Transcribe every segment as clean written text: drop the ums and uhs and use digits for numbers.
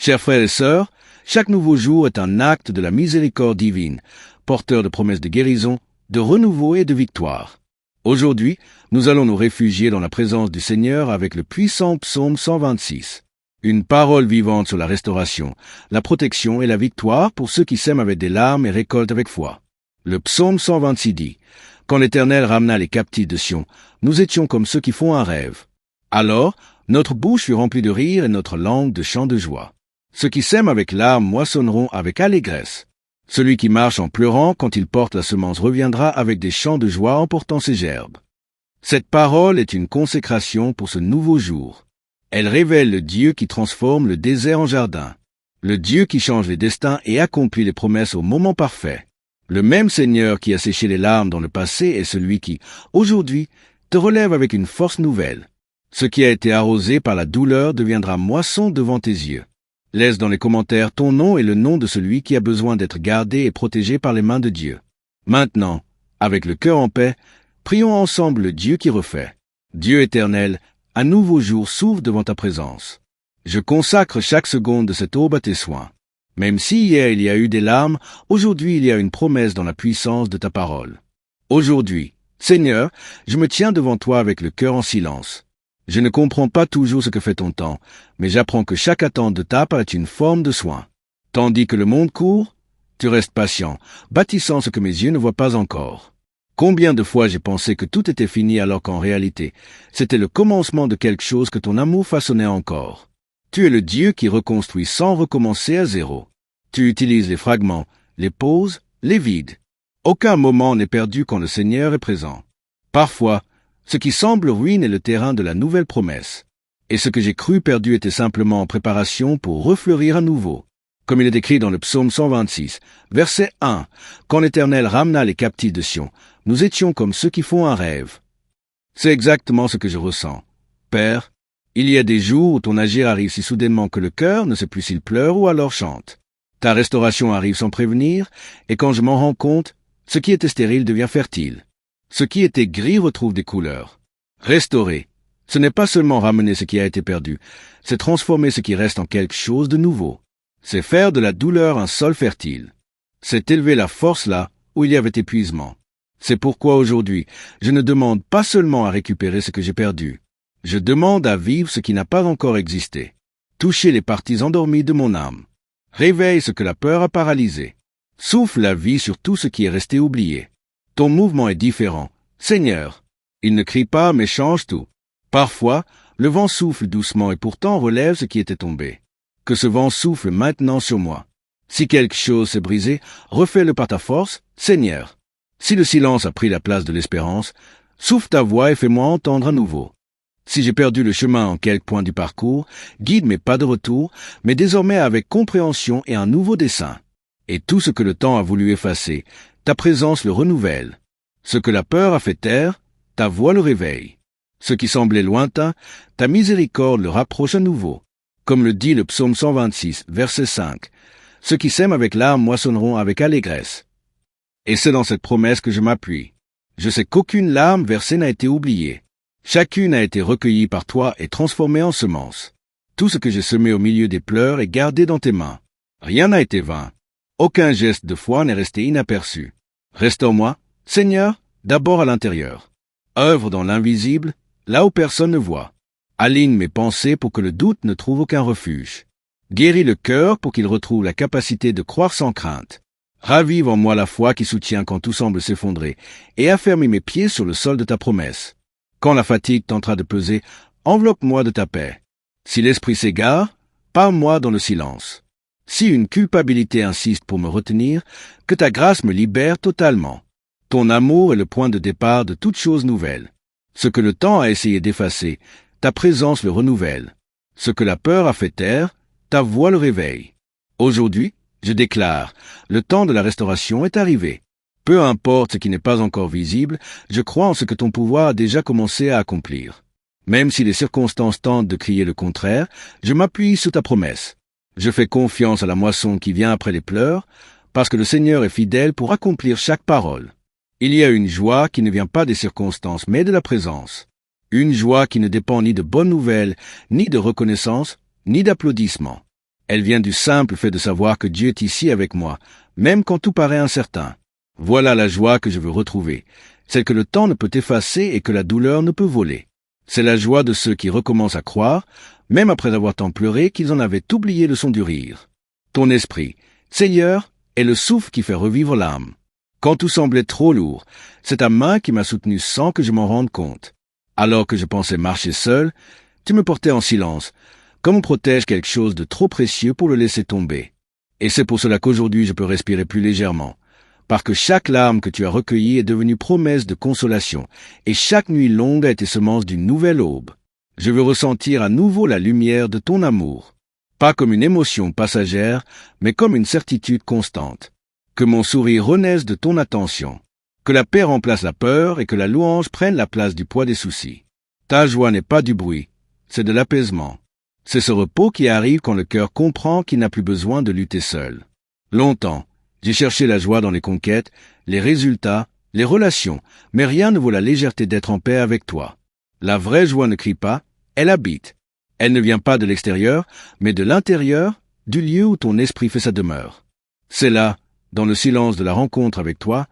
Chers frères et sœurs, chaque nouveau jour est un acte de la miséricorde divine, porteur de promesses de guérison, de renouveau et de victoire. Aujourd'hui, nous allons nous réfugier dans la présence du Seigneur avec le puissant psaume 126. Une parole vivante sur la restauration, la protection et la victoire pour ceux qui sèment avec des larmes et récoltent avec foi. Le psaume 126 dit « Quand l'Éternel ramena les captifs de Sion, nous étions comme ceux qui font un rêve. Alors, notre bouche fut remplie de rire et notre langue de chants de joie. Ceux qui sèment avec larmes moissonneront avec allégresse. Celui qui marche en pleurant quand il porte la semence reviendra avec des chants de joie en portant ses gerbes. » Cette parole est une consécration pour ce nouveau jour. Elle révèle le Dieu qui transforme le désert en jardin, le Dieu qui change les destins et accomplit les promesses au moment parfait. Le même Seigneur qui a séché les larmes dans le passé est celui qui, aujourd'hui, te relève avec une force nouvelle. Ce qui a été arrosé par la douleur deviendra moisson devant tes yeux. Laisse dans les commentaires ton nom et le nom de celui qui a besoin d'être gardé et protégé par les mains de Dieu. Maintenant, avec le cœur en paix, prions ensemble le Dieu qui refait. Dieu éternel, un nouveau jour s'ouvre devant ta présence. Je consacre chaque seconde de cette aube à tes soins. Même si hier il y a eu des larmes, aujourd'hui il y a une promesse dans la puissance de ta parole. Aujourd'hui, Seigneur, je me tiens devant toi avec le cœur en silence. Je ne comprends pas toujours ce que fait ton temps, mais j'apprends que chaque attente de ta part est une forme de soin. Tandis que le monde court, tu restes patient, bâtissant ce que mes yeux ne voient pas encore. Combien de fois j'ai pensé que tout était fini alors qu'en réalité, c'était le commencement de quelque chose que ton amour façonnait encore. Tu es le Dieu qui reconstruit sans recommencer à zéro. Tu utilises les fragments, les pauses, les vides. Aucun moment n'est perdu quand le Seigneur est présent. Parfois, ce qui semble ruine est le terrain de la nouvelle promesse. Et ce que j'ai cru perdu était simplement en préparation pour refleurir à nouveau. Comme il est écrit dans le psaume 126, verset 1, « Quand l'Éternel ramena les captifs de Sion, nous étions comme ceux qui font un rêve. » C'est exactement ce que je ressens. Père, il y a des jours où ton agir arrive si soudainement que le cœur ne sait plus s'il pleure ou alors chante. Ta restauration arrive sans prévenir, et quand je m'en rends compte, ce qui était stérile devient fertile. Ce qui était gris retrouve des couleurs. Restaurer, ce n'est pas seulement ramener ce qui a été perdu, c'est transformer ce qui reste en quelque chose de nouveau. C'est faire de la douleur un sol fertile. C'est élever la force là où il y avait épuisement. C'est pourquoi aujourd'hui, je ne demande pas seulement à récupérer ce que j'ai perdu. Je demande à vivre ce qui n'a pas encore existé. Toucher les parties endormies de mon âme. Réveille ce que la peur a paralysé. Souffle la vie sur tout ce qui est resté oublié. Ton mouvement est différent. Seigneur, il ne crie pas mais change tout. Parfois, le vent souffle doucement et pourtant relève ce qui était tombé. Que ce vent souffle maintenant sur moi. Si quelque chose s'est brisé, refais-le par ta force, Seigneur. Si le silence a pris la place de l'espérance, souffle ta voix et fais-moi entendre à nouveau. Si j'ai perdu le chemin en quelque point du parcours, guide mes pas de retour, mais désormais avec compréhension et un nouveau dessein. Et tout ce que le temps a voulu effacer, ta présence le renouvelle. Ce que la peur a fait taire, ta voix le réveille. Ce qui semblait lointain, ta miséricorde le rapproche à nouveau. Comme le dit le psaume 126, verset 5, « Ceux qui sèment avec larmes moissonneront avec allégresse. » Et c'est dans cette promesse que je m'appuie. Je sais qu'aucune larme versée n'a été oubliée. Chacune a été recueillie par toi et transformée en semence. Tout ce que j'ai semé au milieu des pleurs est gardé dans tes mains. Rien n'a été vain. Aucun geste de foi n'est resté inaperçu. Restaure-moi, Seigneur, d'abord à l'intérieur. Œuvre dans l'invisible, là où personne ne voit. Aligne mes pensées pour que le doute ne trouve aucun refuge. Guéris le cœur pour qu'il retrouve la capacité de croire sans crainte. Ravive en moi la foi qui soutient quand tout semble s'effondrer, et affermis mes pieds sur le sol de ta promesse. Quand la fatigue tentera de peser, enveloppe-moi de ta paix. Si l'esprit s'égare, parle-moi dans le silence. Si une culpabilité insiste pour me retenir, que ta grâce me libère totalement. Ton amour est le point de départ de toute chose nouvelle. Ce que le temps a essayé d'effacer, ta présence le renouvelle. Ce que la peur a fait taire, ta voix le réveille. Aujourd'hui, je déclare, le temps de la restauration est arrivé. Peu importe ce qui n'est pas encore visible, je crois en ce que ton pouvoir a déjà commencé à accomplir. Même si les circonstances tentent de crier le contraire, je m'appuie sur ta promesse. Je fais confiance à la moisson qui vient après les pleurs, parce que le Seigneur est fidèle pour accomplir chaque parole. Il y a une joie qui ne vient pas des circonstances, mais de la présence. Une joie qui ne dépend ni de bonnes nouvelles, ni de reconnaissance, ni d'applaudissements. Elle vient du simple fait de savoir que Dieu est ici avec moi, même quand tout paraît incertain. Voilà la joie que je veux retrouver, celle que le temps ne peut effacer et que la douleur ne peut voler. C'est la joie de ceux qui recommencent à croire, même après avoir tant pleuré qu'ils en avaient oublié le son du rire. Ton esprit, Seigneur, est le souffle qui fait revivre l'âme. Quand tout semblait trop lourd, c'est ta main qui m'a soutenu sans que je m'en rende compte. Alors que je pensais marcher seul, tu me portais en silence, comme on protège quelque chose de trop précieux pour le laisser tomber. Et c'est pour cela qu'aujourd'hui je peux respirer plus légèrement, parce que chaque larme que tu as recueillie est devenue promesse de consolation, et chaque nuit longue a été semence d'une nouvelle aube. Je veux ressentir à nouveau la lumière de ton amour, pas comme une émotion passagère, mais comme une certitude constante. Que mon sourire renaisse de ton attention, que la paix remplace la peur et que la louange prenne la place du poids des soucis. Ta joie n'est pas du bruit, c'est de l'apaisement. C'est ce repos qui arrive quand le cœur comprend qu'il n'a plus besoin de lutter seul. Longtemps, j'ai cherché la joie dans les conquêtes, les résultats, les relations, mais rien ne vaut la légèreté d'être en paix avec toi. La vraie joie ne crie pas, elle habite. Elle ne vient pas de l'extérieur, mais de l'intérieur, du lieu où ton esprit fait sa demeure. C'est là, dans le silence de la rencontre avec toi,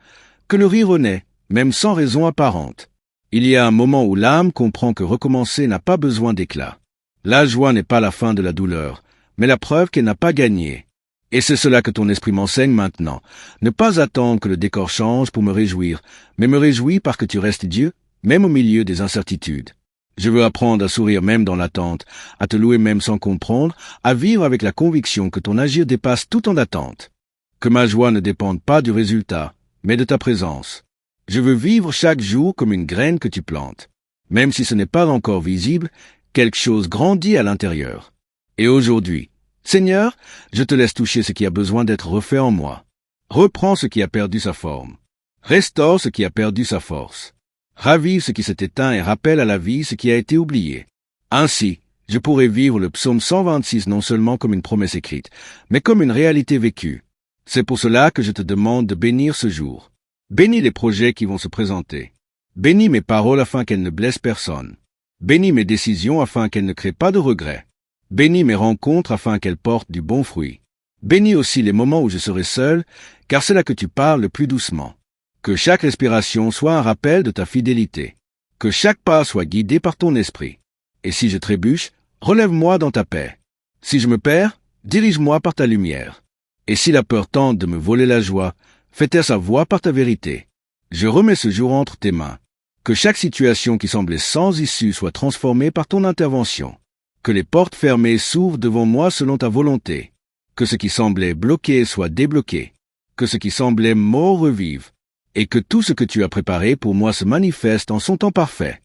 que le rire renaît, même sans raison apparente. Il y a un moment où l'âme comprend que recommencer n'a pas besoin d'éclat. La joie n'est pas la fin de la douleur, mais la preuve qu'elle n'a pas gagné. Et c'est cela que ton esprit m'enseigne maintenant. Ne pas attendre que le décor change pour me réjouir, mais me réjouir parce que tu restes Dieu, même au milieu des incertitudes. Je veux apprendre à sourire même dans l'attente, à te louer même sans comprendre, à vivre avec la conviction que ton agir dépasse tout en attente. Que ma joie ne dépende pas du résultat, mais de ta présence. Je veux vivre chaque jour comme une graine que tu plantes. Même si ce n'est pas encore visible, quelque chose grandit à l'intérieur. Et aujourd'hui, Seigneur, je te laisse toucher ce qui a besoin d'être refait en moi. Reprends ce qui a perdu sa forme. Restaure ce qui a perdu sa force. Ravive ce qui s'est éteint et rappelle à la vie ce qui a été oublié. Ainsi, je pourrai vivre le psaume 126 non seulement comme une promesse écrite, mais comme une réalité vécue. C'est pour cela que je te demande de bénir ce jour. Bénis les projets qui vont se présenter. Bénis mes paroles afin qu'elles ne blessent personne. Bénis mes décisions afin qu'elles ne créent pas de regrets. Bénis mes rencontres afin qu'elles portent du bon fruit. Bénis aussi les moments où je serai seul, car c'est là que tu parles le plus doucement. Que chaque respiration soit un rappel de ta fidélité. Que chaque pas soit guidé par ton esprit. Et si je trébuche, relève-moi dans ta paix. Si je me perds, dirige-moi par ta lumière. Et si la peur tente de me voler la joie, fais taire sa voix par ta vérité. Je remets ce jour entre tes mains. Que chaque situation qui semblait sans issue soit transformée par ton intervention. Que les portes fermées s'ouvrent devant moi selon ta volonté. Que ce qui semblait bloqué soit débloqué. Que ce qui semblait mort revive. Et que tout ce que tu as préparé pour moi se manifeste en son temps parfait.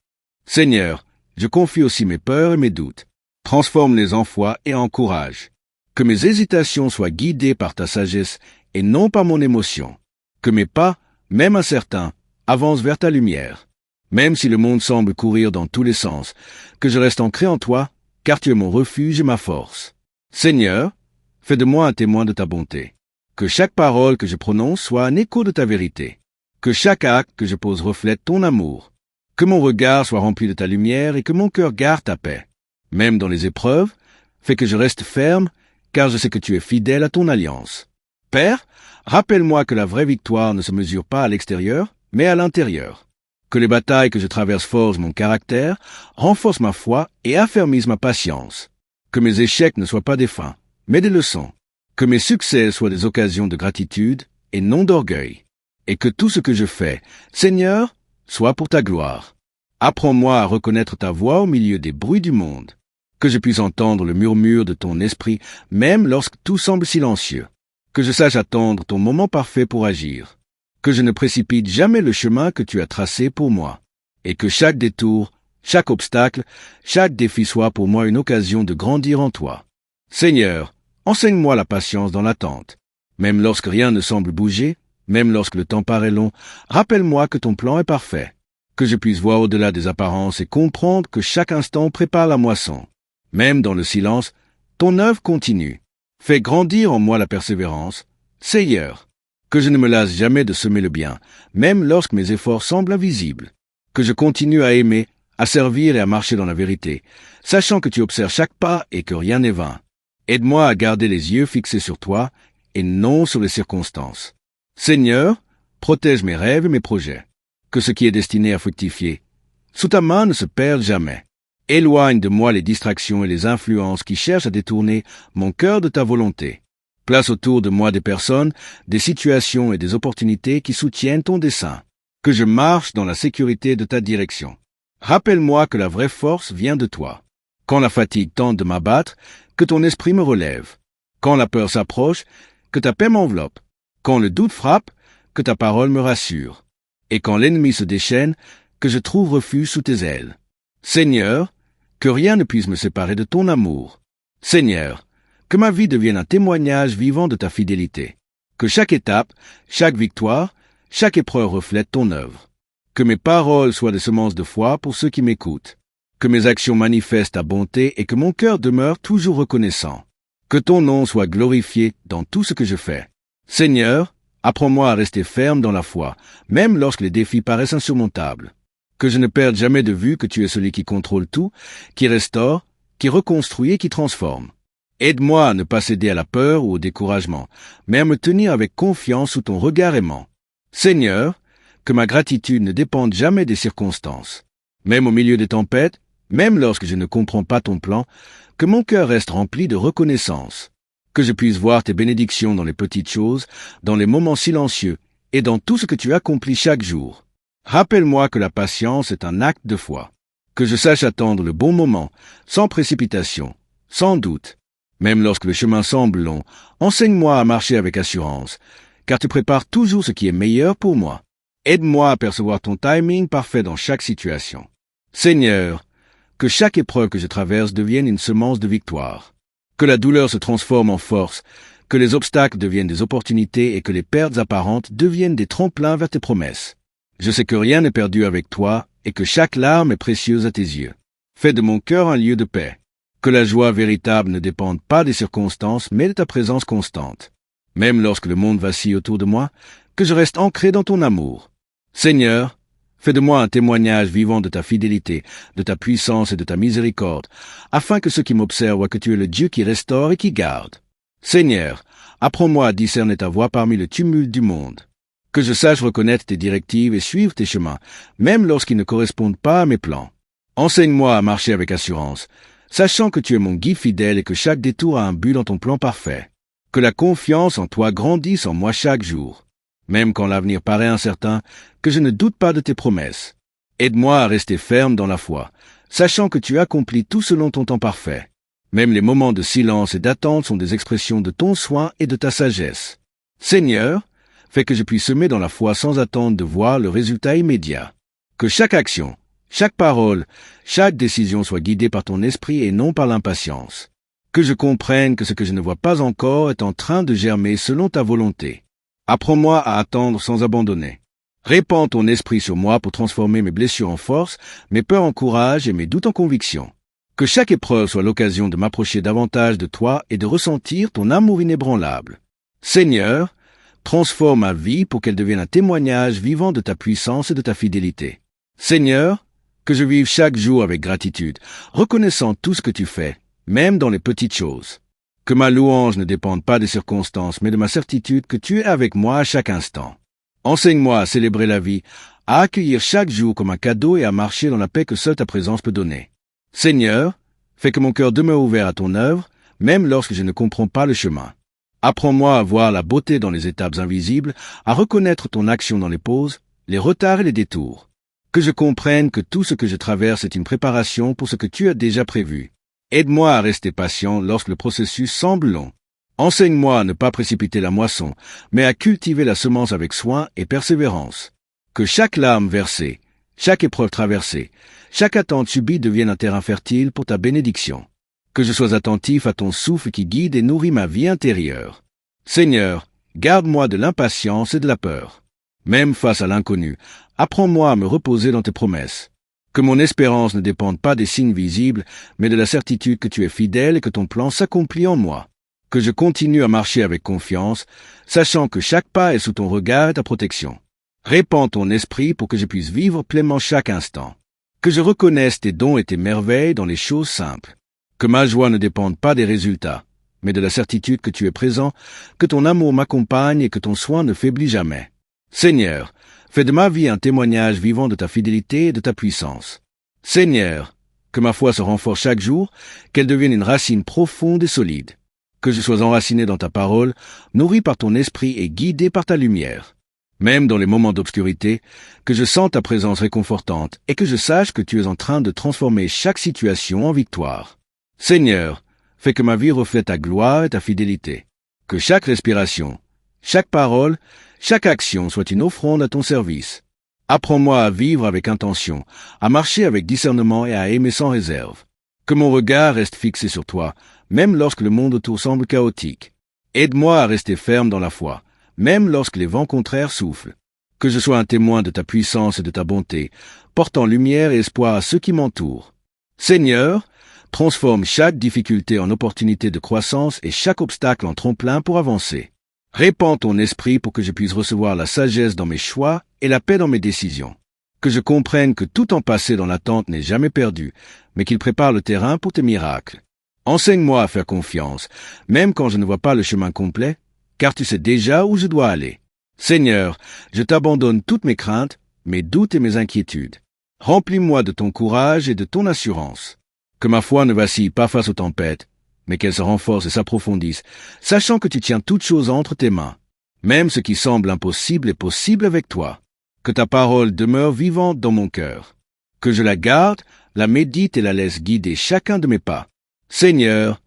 Seigneur, je confie aussi mes peurs et mes doutes. Transforme-les en foi et en courage. Que mes hésitations soient guidées par ta sagesse et non par mon émotion. Que mes pas, même incertains, avancent vers ta lumière. Même si le monde semble courir dans tous les sens, que je reste ancré en toi, car tu es mon refuge et ma force. Seigneur, fais de moi un témoin de ta bonté. Que chaque parole que je prononce soit un écho de ta vérité. Que chaque acte que je pose reflète ton amour. Que mon regard soit rempli de ta lumière et que mon cœur garde ta paix. Même dans les épreuves, fais que je reste ferme, car je sais que tu es fidèle à ton alliance. Père, rappelle-moi que la vraie victoire ne se mesure pas à l'extérieur, mais à l'intérieur. Que les batailles que je traverse forgent mon caractère, renforcent ma foi et affermissent ma patience. Que mes échecs ne soient pas des fins, mais des leçons. Que mes succès soient des occasions de gratitude et non d'orgueil. Et que tout ce que je fais, Seigneur, soit pour ta gloire. Apprends-moi à reconnaître ta voix au milieu des bruits du monde. Que je puisse entendre le murmure de ton esprit, même lorsque tout semble silencieux. Que je sache attendre ton moment parfait pour agir. Que je ne précipite jamais le chemin que tu as tracé pour moi. Et que chaque détour, chaque obstacle, chaque défi soit pour moi une occasion de grandir en toi. Seigneur, enseigne-moi la patience dans l'attente. Même lorsque rien ne semble bouger, même lorsque le temps paraît long, rappelle-moi que ton plan est parfait. Que je puisse voir au-delà des apparences et comprendre que chaque instant prépare la moisson. Même dans le silence, ton œuvre continue. Fais grandir en moi la persévérance. Seigneur, que je ne me lasse jamais de semer le bien, même lorsque mes efforts semblent invisibles. Que je continue à aimer, à servir et à marcher dans la vérité, sachant que tu observes chaque pas et que rien n'est vain. Aide-moi à garder les yeux fixés sur toi et non sur les circonstances. Seigneur, protège mes rêves et mes projets. Que ce qui est destiné à fructifier sous ta main ne se perde jamais. Éloigne de moi les distractions et les influences qui cherchent à détourner mon cœur de ta volonté. Place autour de moi des personnes, des situations et des opportunités qui soutiennent ton dessein. Que je marche dans la sécurité de ta direction. Rappelle-moi que la vraie force vient de toi. Quand la fatigue tente de m'abattre, que ton esprit me relève. Quand la peur s'approche, que ta paix m'enveloppe. Quand le doute frappe, que ta parole me rassure. Et quand l'ennemi se déchaîne, que je trouve refuge sous tes ailes. Seigneur, que rien ne puisse me séparer de ton amour. Seigneur, que ma vie devienne un témoignage vivant de ta fidélité. Que chaque étape, chaque victoire, chaque épreuve reflète ton œuvre. Que mes paroles soient des semences de foi pour ceux qui m'écoutent. Que mes actions manifestent ta bonté et que mon cœur demeure toujours reconnaissant. Que ton nom soit glorifié dans tout ce que je fais. Seigneur, apprends-moi à rester ferme dans la foi, même lorsque les défis paraissent insurmontables. Que je ne perde jamais de vue que tu es celui qui contrôle tout, qui restaure, qui reconstruit et qui transforme. Aide-moi à ne pas céder à la peur ou au découragement, mais à me tenir avec confiance sous ton regard aimant. Seigneur, que ma gratitude ne dépende jamais des circonstances. Même au milieu des tempêtes, même lorsque je ne comprends pas ton plan, que mon cœur reste rempli de reconnaissance. Que je puisse voir tes bénédictions dans les petites choses, dans les moments silencieux et dans tout ce que tu accomplis chaque jour. Rappelle-moi que la patience est un acte de foi. Que je sache attendre le bon moment, sans précipitation, sans doute. Même lorsque le chemin semble long, enseigne-moi à marcher avec assurance, car tu prépares toujours ce qui est meilleur pour moi. Aide-moi à percevoir ton timing parfait dans chaque situation. Seigneur, que chaque épreuve que je traverse devienne une semence de victoire. Que la douleur se transforme en force, que les obstacles deviennent des opportunités et que les pertes apparentes deviennent des tremplins vers tes promesses. Je sais que rien n'est perdu avec toi et que chaque larme est précieuse à tes yeux. Fais de mon cœur un lieu de paix. Que la joie véritable ne dépende pas des circonstances, mais de ta présence constante. Même lorsque le monde vacille autour de moi, que je reste ancré dans ton amour. Seigneur, fais de moi un témoignage vivant de ta fidélité, de ta puissance et de ta miséricorde, afin que ceux qui m'observent voient que tu es le Dieu qui restaure et qui garde. Seigneur, apprends-moi à discerner ta voix parmi le tumulte du monde. Que je sache reconnaître tes directives et suivre tes chemins, même lorsqu'ils ne correspondent pas à mes plans. Enseigne-moi à marcher avec assurance, sachant que tu es mon guide fidèle et que chaque détour a un but dans ton plan parfait. Que la confiance en toi grandisse en moi chaque jour. Même quand l'avenir paraît incertain, que je ne doute pas de tes promesses. Aide-moi à rester ferme dans la foi, sachant que tu accomplis tout selon ton temps parfait. Même les moments de silence et d'attente sont des expressions de ton soin et de ta sagesse. Seigneur, fais que je puisse semer dans la foi sans attendre de voir le résultat immédiat. Que chaque action, chaque parole, chaque décision soit guidée par ton esprit et non par l'impatience. Que je comprenne que ce que je ne vois pas encore est en train de germer selon ta volonté. Apprends-moi à attendre sans abandonner. Répands ton esprit sur moi pour transformer mes blessures en force, mes peurs en courage et mes doutes en conviction. Que chaque épreuve soit l'occasion de m'approcher davantage de toi et de ressentir ton amour inébranlable. Seigneur, transforme ma vie pour qu'elle devienne un témoignage vivant de ta puissance et de ta fidélité. Seigneur, que je vive chaque jour avec gratitude, reconnaissant tout ce que tu fais, même dans les petites choses. Que ma louange ne dépende pas des circonstances, mais de ma certitude que tu es avec moi à chaque instant. Enseigne-moi à célébrer la vie, à accueillir chaque jour comme un cadeau et à marcher dans la paix que seule ta présence peut donner. Seigneur, fais que mon cœur demeure ouvert à ton œuvre, même lorsque je ne comprends pas le chemin. Apprends-moi à voir la beauté dans les étapes invisibles, à reconnaître ton action dans les pauses, les retards et les détours. Que je comprenne que tout ce que je traverse est une préparation pour ce que tu as déjà prévu. Aide-moi à rester patient lorsque le processus semble long. Enseigne-moi à ne pas précipiter la moisson, mais à cultiver la semence avec soin et persévérance. Que chaque larme versée, chaque épreuve traversée, chaque attente subie devienne un terrain fertile pour ta bénédiction. Que je sois attentif à ton souffle qui guide et nourrit ma vie intérieure. Seigneur, garde-moi de l'impatience et de la peur. Même face à l'inconnu, apprends-moi à me reposer dans tes promesses. Que mon espérance ne dépende pas des signes visibles, mais de la certitude que tu es fidèle et que ton plan s'accomplit en moi. Que je continue à marcher avec confiance, sachant que chaque pas est sous ton regard et ta protection. Répands ton esprit pour que je puisse vivre pleinement chaque instant. Que je reconnaisse tes dons et tes merveilles dans les choses simples. Que ma joie ne dépende pas des résultats, mais de la certitude que tu es présent, que ton amour m'accompagne et que ton soin ne faiblit jamais. Seigneur, fais de ma vie un témoignage vivant de ta fidélité et de ta puissance. Seigneur, que ma foi se renforce chaque jour, qu'elle devienne une racine profonde et solide. Que je sois enraciné dans ta parole, nourri par ton esprit et guidé par ta lumière. Même dans les moments d'obscurité, que je sente ta présence réconfortante et que je sache que tu es en train de transformer chaque situation en victoire. Seigneur, fais que ma vie reflète ta gloire et ta fidélité. Que chaque respiration, chaque parole, chaque action soit une offrande à ton service. Apprends-moi à vivre avec intention, à marcher avec discernement et à aimer sans réserve. Que mon regard reste fixé sur toi, même lorsque le monde autour semble chaotique. Aide-moi à rester ferme dans la foi, même lorsque les vents contraires soufflent. Que je sois un témoin de ta puissance et de ta bonté, portant lumière et espoir à ceux qui m'entourent. Seigneur, transforme chaque difficulté en opportunité de croissance et chaque obstacle en tremplin pour avancer. Répands ton esprit pour que je puisse recevoir la sagesse dans mes choix et la paix dans mes décisions. Que je comprenne que tout temps passé dans l'attente n'est jamais perdu, mais qu'il prépare le terrain pour tes miracles. Enseigne-moi à faire confiance, même quand je ne vois pas le chemin complet, car tu sais déjà où je dois aller. Seigneur, je t'abandonne toutes mes craintes, mes doutes et mes inquiétudes. Remplis-moi de ton courage et de ton assurance. Que ma foi ne vacille pas face aux tempêtes, mais qu'elle se renforce et s'approfondisse, sachant que tu tiens toutes choses entre tes mains. Même ce qui semble impossible est possible avec toi. Que ta parole demeure vivante dans mon cœur. Que je la garde, la médite et la laisse guider chacun de mes pas. Seigneur,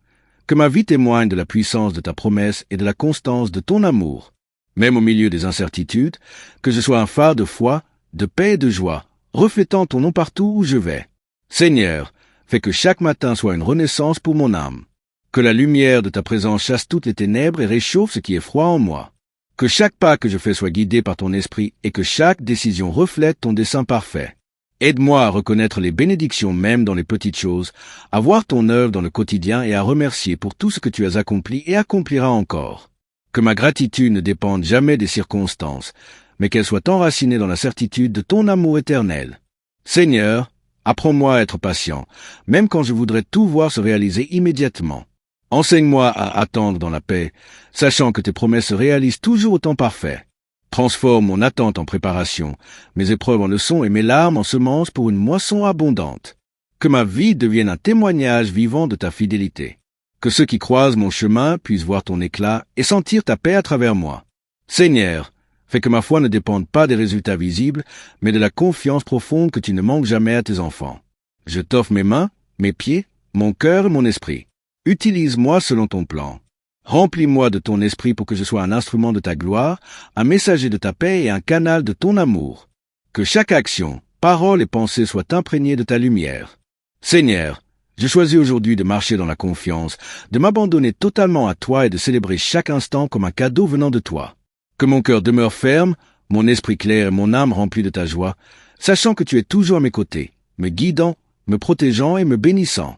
que ma vie témoigne de la puissance de ta promesse et de la constance de ton amour. Même au milieu des incertitudes, que je sois un phare de foi, de paix et de joie, reflétant ton nom partout où je vais. Seigneur, fais que chaque matin soit une renaissance pour mon âme. Que la lumière de ta présence chasse toutes les ténèbres et réchauffe ce qui est froid en moi. Que chaque pas que je fais soit guidé par ton esprit et que chaque décision reflète ton dessein parfait. Aide-moi à reconnaître les bénédictions même dans les petites choses, à voir ton œuvre dans le quotidien et à remercier pour tout ce que tu as accompli et accompliras encore. Que ma gratitude ne dépende jamais des circonstances, mais qu'elle soit enracinée dans la certitude de ton amour éternel. Seigneur, apprends-moi à être patient, même quand je voudrais tout voir se réaliser immédiatement. Enseigne-moi à attendre dans la paix, sachant que tes promesses se réalisent toujours au temps parfait. Transforme mon attente en préparation, mes épreuves en leçons et mes larmes en semences pour une moisson abondante. Que ma vie devienne un témoignage vivant de ta fidélité. Que ceux qui croisent mon chemin puissent voir ton éclat et sentir ta paix à travers moi. Seigneur, fais que ma foi ne dépende pas des résultats visibles, mais de la confiance profonde que tu ne manques jamais à tes enfants. Je t'offre mes mains, mes pieds, mon cœur et mon esprit. Utilise-moi selon ton plan. Remplis-moi de ton esprit pour que je sois un instrument de ta gloire, un messager de ta paix et un canal de ton amour. Que chaque action, parole et pensée soient imprégnées de ta lumière. Seigneur, je choisis aujourd'hui de marcher dans la confiance, de m'abandonner totalement à toi et de célébrer chaque instant comme un cadeau venant de toi. Que mon cœur demeure ferme, mon esprit clair et mon âme remplie de ta joie, sachant que tu es toujours à mes côtés, me guidant, me protégeant et me bénissant.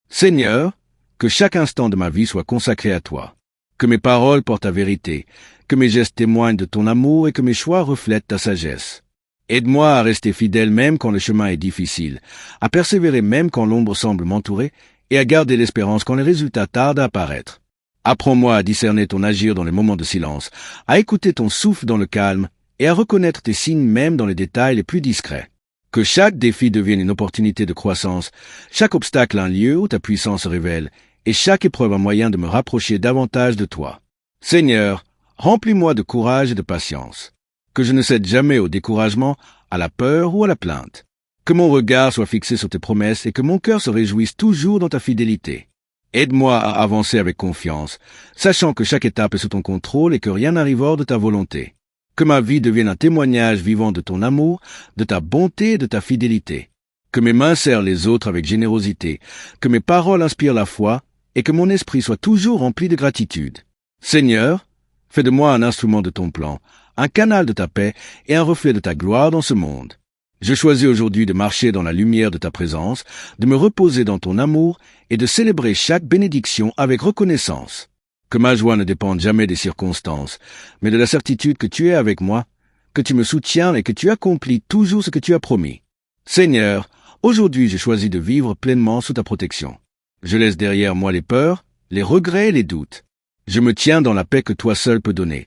Seigneur, que chaque instant de ma vie soit consacré à toi. Que mes paroles portent ta vérité, que mes gestes témoignent de ton amour et que mes choix reflètent ta sagesse. Aide-moi à rester fidèle même quand le chemin est difficile, à persévérer même quand l'ombre semble m'entourer et à garder l'espérance quand les résultats tardent à apparaître. Apprends-moi à discerner ton agir dans les moments de silence, à écouter ton souffle dans le calme et à reconnaître tes signes même dans les détails les plus discrets. Que chaque défi devienne une opportunité de croissance, chaque obstacle un lieu où ta puissance se révèle, et chaque épreuve un moyen de me rapprocher davantage de toi. Seigneur, remplis-moi de courage et de patience. Que je ne cède jamais au découragement, à la peur ou à la plainte. Que mon regard soit fixé sur tes promesses et que mon cœur se réjouisse toujours dans ta fidélité. Aide-moi à avancer avec confiance, sachant que chaque étape est sous ton contrôle et que rien n'arrive hors de ta volonté. Que ma vie devienne un témoignage vivant de ton amour, de ta bonté et de ta fidélité. Que mes mains serrent les autres avec générosité, que mes paroles inspirent la foi, et que mon esprit soit toujours rempli de gratitude. Seigneur, fais de moi un instrument de ton plan, un canal de ta paix et un reflet de ta gloire dans ce monde. Je choisis aujourd'hui de marcher dans la lumière de ta présence, de me reposer dans ton amour et de célébrer chaque bénédiction avec reconnaissance. Que ma joie ne dépende jamais des circonstances, mais de la certitude que tu es avec moi, que tu me soutiens et que tu accomplis toujours ce que tu as promis. Seigneur, aujourd'hui je choisis de vivre pleinement sous ta protection. Je laisse derrière moi les peurs, les regrets et les doutes. Je me tiens dans la paix que toi seul peux donner,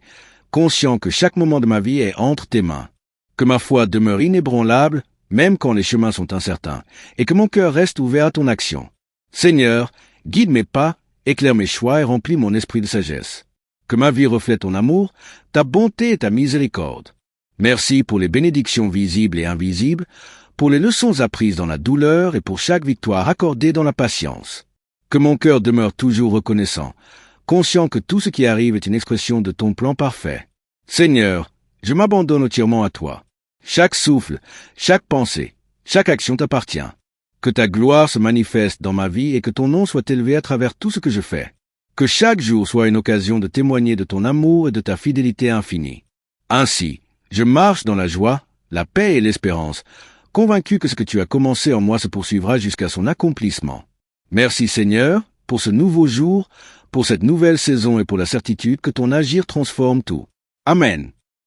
conscient que chaque moment de ma vie est entre tes mains, que ma foi demeure inébranlable, même quand les chemins sont incertains, et que mon cœur reste ouvert à ton action. Seigneur, guide mes pas, éclaire mes choix et remplis mon esprit de sagesse. Que ma vie reflète ton amour, ta bonté et ta miséricorde. Merci pour les bénédictions visibles et invisibles, pour les leçons apprises dans la douleur et pour chaque victoire accordée dans la patience. Que mon cœur demeure toujours reconnaissant, conscient que tout ce qui arrive est une expression de ton plan parfait. Seigneur, je m'abandonne entièrement à toi. Chaque souffle, chaque pensée, chaque action t'appartient. Que ta gloire se manifeste dans ma vie et que ton nom soit élevé à travers tout ce que je fais. Que chaque jour soit une occasion de témoigner de ton amour et de ta fidélité infinie. Ainsi, je marche dans la joie, la paix et l'espérance, convaincu que ce que tu as commencé en moi se poursuivra jusqu'à son accomplissement. Merci Seigneur, pour ce nouveau jour, pour cette nouvelle saison et pour la certitude que ton agir transforme tout. Amen.